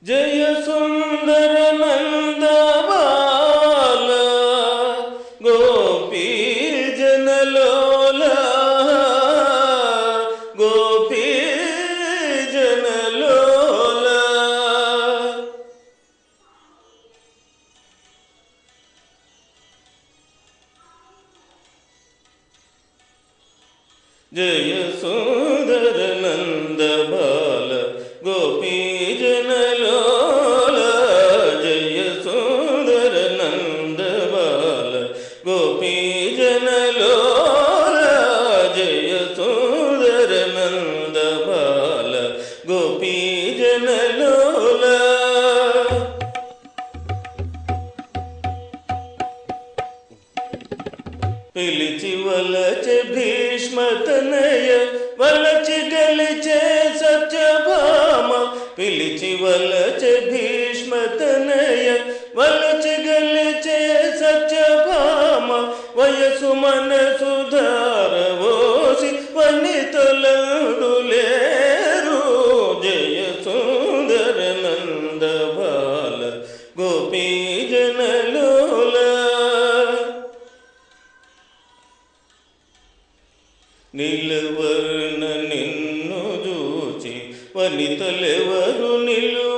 जय सुंदर नंद बाल गोपी जनलोला गोपी जनलोला। जय सुंदर नंद बाल गोपी जनलोला। जय सुंदर नंद बाल गोपी जनलोला। जय सुंदर नंद बाल गोपी जनलोला। पिलिचि वलचे भीष्मतनय वलचि गलिचे सत्यभामा। पिलिचि वलचे भीष्मतनय वलचि गलिचे सत्यभामा। वयसु मनसु धारवोसि वनितुलंदुलेरु। जय सुंदर नंद बाल गोपी जनलोला। నిలువన నిన్ను చూచి వనితలెవరు నిలువ